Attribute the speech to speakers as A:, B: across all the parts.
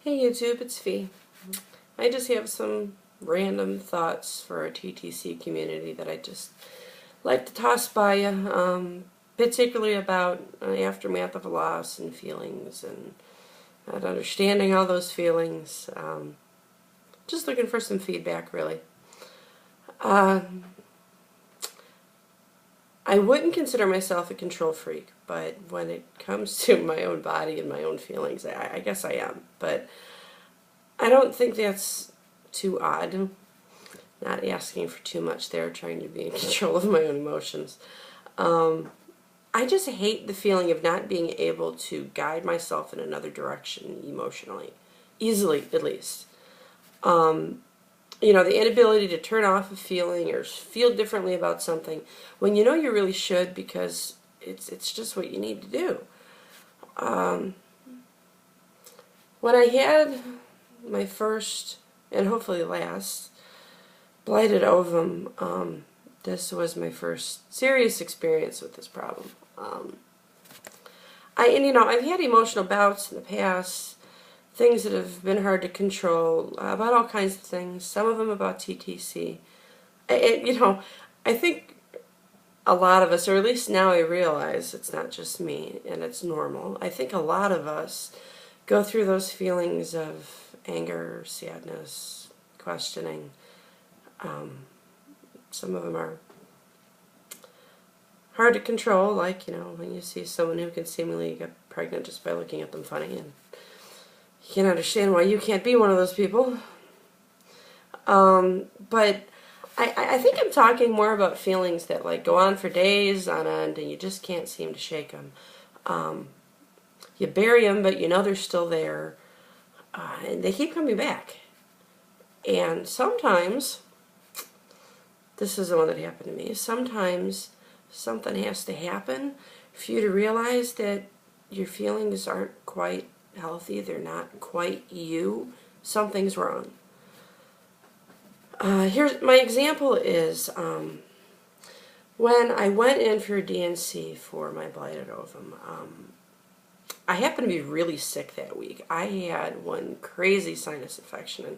A: Hey YouTube, it's Fee. I just have some random thoughts for our TTC community that I just like to toss by you, particularly about aftermath of a loss and feelings and understanding all those feelings. Just looking for some feedback, really. I wouldn't consider myself a control freak, but when it comes to my own body and my own feelings, I guess I am. But I don't think that's too odd. Not asking for too much there, trying to be in control of my own emotions. I just hate the feeling of not being able to guide myself in another direction emotionally. Easily, at least. You know, the inability to turn off a feeling or feel differently about something when you know you really should because it's just what you need to do. When I had my first, and hopefully last, blighted ovum, this was my first serious experience with this problem. I've had emotional bouts in the past, things that have been hard to control, about all kinds of things, some of them about TTC. I think a lot of us, or at least now I realize it's not just me and it's normal, I think a lot of us go through those feelings of anger, sadness, questioning. Some of them are hard to control, like, when you see someone who can seemingly get pregnant just by looking at them funny, and you can understand why you can't be one of those people. But I think I'm talking more about feelings that go on for days on end and you just can't seem to shake them. You bury them, but you know they're still there, and they keep coming back. And sometimes, this is the one that happened to me, sometimes something has to happen for you to realize that your feelings aren't quite healthy, they're not quite you, something's wrong. Here's my example is when I went in for a DNC for my blighted ovum. I happened to be really sick that week. I had one crazy sinus infection, and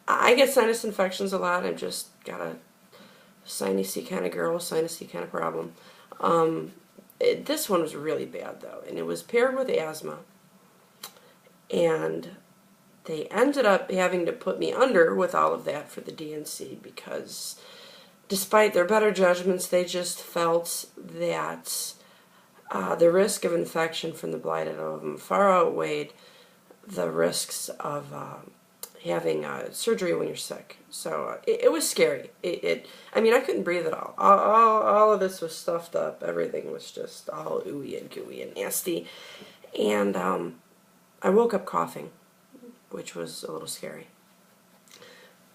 A: I get sinus infections a lot. I've just got a sinusy kind of girl, sinusy kind of problem. This one was really bad though, and it was paired with asthma. And they ended up having to put me under with all of that for the DNC because despite their better judgments, they just felt that the risk of infection from the blighted ovum far outweighed the risks of having surgery when you're sick. So it was scary. I mean, I couldn't breathe at all. All of this was stuffed up. Everything was just all ooey and gooey and nasty. And I woke up coughing, which was a little scary.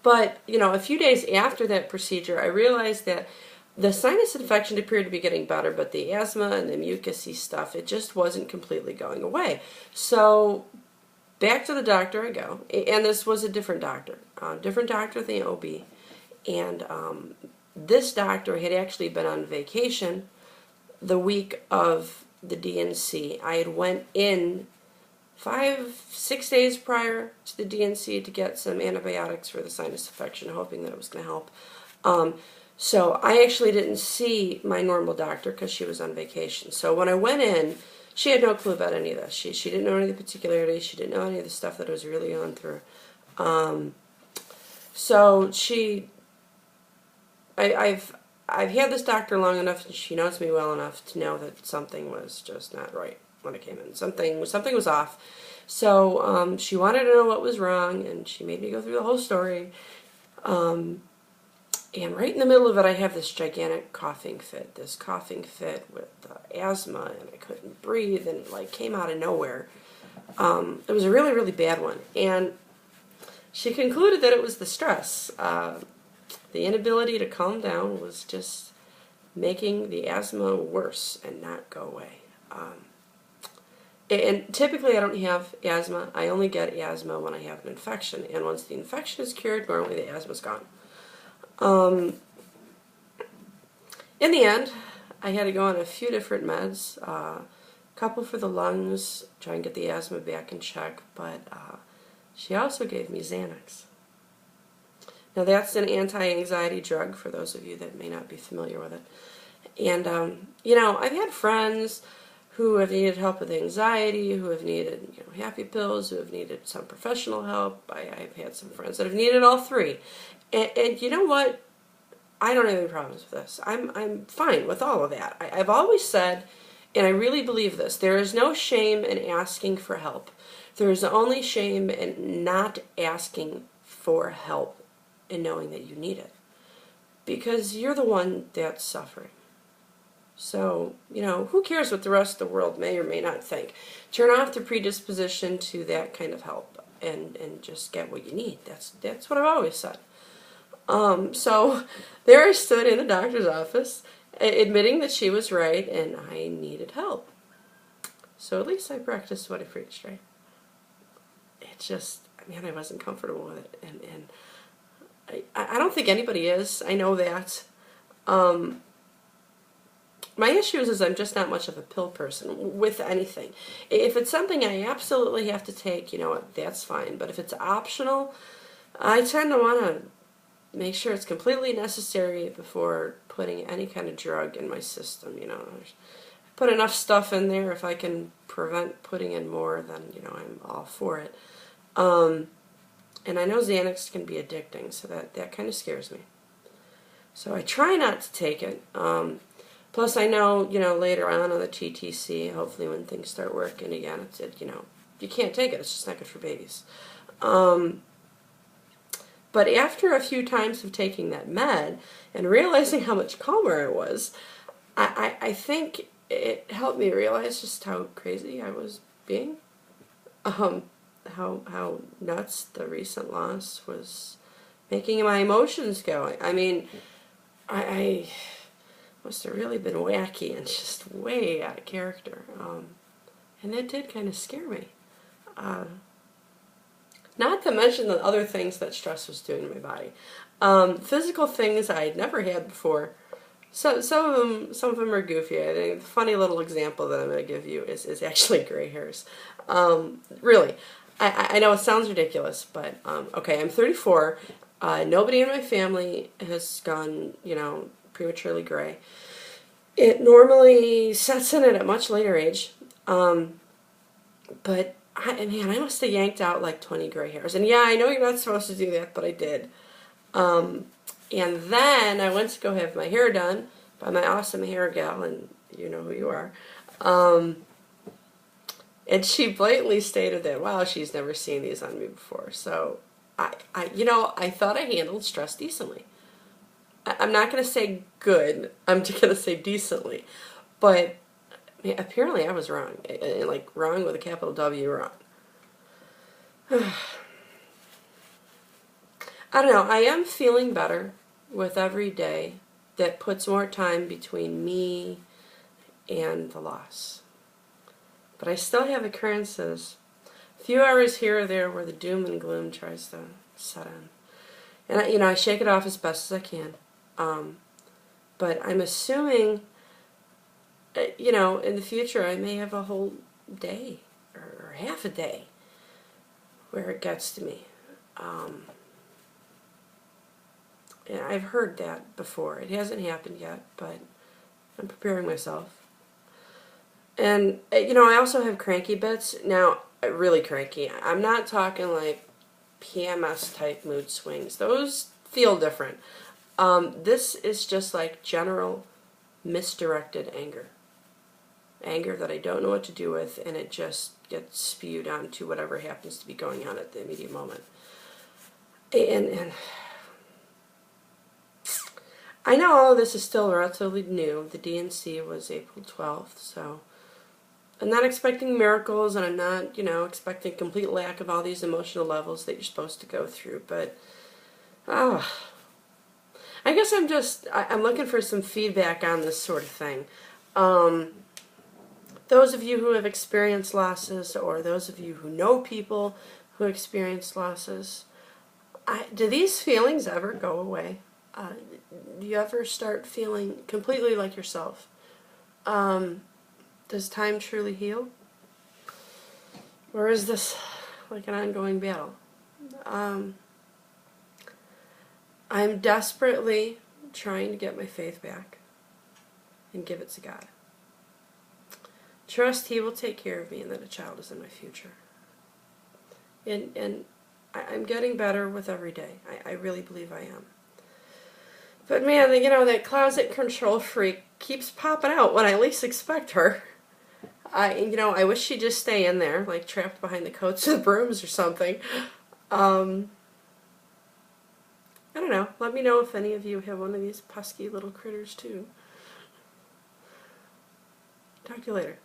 A: But, a few days after that procedure, I realized that the sinus infection appeared to be getting better, but the asthma and the mucusy stuff, it just wasn't completely going away. So back to the doctor I go, and this was a different doctor than the OB. And this doctor had actually been on vacation the week of the DNC. I had went in 5-6 days prior to the DNC to get some antibiotics for the sinus infection, hoping that it was going to help. So I actually didn't see my normal doctor because she was on vacation. So when I went in, she had no clue about any of this. She didn't know any of the particularities. She didn't know any of the stuff that I was really going through. So I've had this doctor long enough, and she knows me well enough to know that something was just not right when I came in. Something was off. So she wanted to know what was wrong, and she made me go through the whole story. And right in the middle of it, I have this gigantic coughing fit. This coughing fit with asthma, and I couldn't breathe, and it came out of nowhere. It was a really, really bad one. And she concluded that it was the stress. The inability to calm down was just making the asthma worse and not go away. And typically I don't have asthma. I only get asthma when I have an infection. And once the infection is cured, normally the asthma's gone. In the end, I had to go on a few different meds. A couple for the lungs, try and get the asthma back in check. But she also gave me Xanax. Now that's an anti-anxiety drug for those of you that may not be familiar with it. And, you know, I've had friends who have needed help with anxiety, who have needed, you know, happy pills, who have needed some professional help. I've had some friends that have needed all three. And you know what? I don't have any problems with this. I'm fine with all of that. I've always said, and I really believe this, there is no shame in asking for help. There is only shame in not asking for help and knowing that you need it. Because you're the one that's suffering. So, you know, who cares what the rest of the world may or may not think? Turn off the predisposition to that kind of help and just get what you need. That's what I've always said. So there I stood in the doctor's office, admitting that she was right and I needed help. So at least I practiced what I preached, right? It just, man, I wasn't comfortable with it. And I don't think anybody is. I know that. My issue is I'm just not much of a pill person with anything. If it's something I absolutely have to take, you know what, that's fine. But if it's optional, I tend to want to make sure it's completely necessary before putting any kind of drug in my system. You know, put enough stuff in there. If I can prevent putting in more, then, you know, I'm all for it. And I know Xanax can be addicting, so that kind of scares me. So I try not to take it. Plus, I know, you know, later on the TTC, hopefully when things start working again, you know, you can't take it. It's just not good for babies. But after a few times of taking that med and realizing how much calmer I was, I think it helped me realize just how crazy I was being. How nuts the recent loss was making my emotions go. I mean, I must have really been wacky and just way out of character. And it did kind of scare me. Not to mention the other things that stress was doing to my body. Physical things I'd never had before. So some of them are goofy. I think the funny little example that I'm going to give you is actually gray hairs. Really, I know it sounds ridiculous, but okay, I'm 34. Nobody in my family has gone, you know, prematurely gray. It normally sets in at a much later age, but man, I must have yanked out like 20 gray hairs. And yeah, I know you're not supposed to do that, but I did. And then I went to go have my hair done by my awesome hair gal, and you know who you are. And she blatantly stated that, wow, she's never seen these on me before. So, you know, I thought I handled stress decently. I'm not going to say good. I'm just going to say decently. But apparently I was wrong. Like, wrong with a capital W, wrong. I don't know. I am feeling better with every day that puts more time between me and the loss. But I still have occurrences, a few hours here or there where the doom and gloom tries to set in. And, you know, I shake it off as best as I can. But I'm assuming, you know, in the future I may have a whole day or half a day where it gets to me. And I've heard that before. It hasn't happened yet, but I'm preparing myself. And, you know, I also have cranky bits. Now, really cranky. I'm not talking like PMS type mood swings. Those feel different. This is just like general misdirected anger. Anger that I don't know what to do with, and it just gets spewed onto whatever happens to be going on at the immediate moment. And I know all of this is still relatively new. The DNC was April 12th, so I'm not expecting miracles, and I'm not, you know, expecting complete lack of all these emotional levels that you're supposed to go through, but I guess I'm looking for some feedback on this sort of thing. Those of you who have experienced losses, or those of you who know people who experienced losses, do these feelings ever go away? Do you ever start feeling completely like yourself? Does time truly heal? Or is this like an ongoing battle? I'm desperately trying to get my faith back and give it to God. Trust He will take care of me and that a child is in my future. And I'm getting better with every day. I really believe I am. But man, that closet control freak keeps popping out when I least expect her. I wish she'd just stay in there, like trapped behind the coats or the brooms or something. I don't know. Let me know if any of you have one of these pesky little critters too. Talk to you later.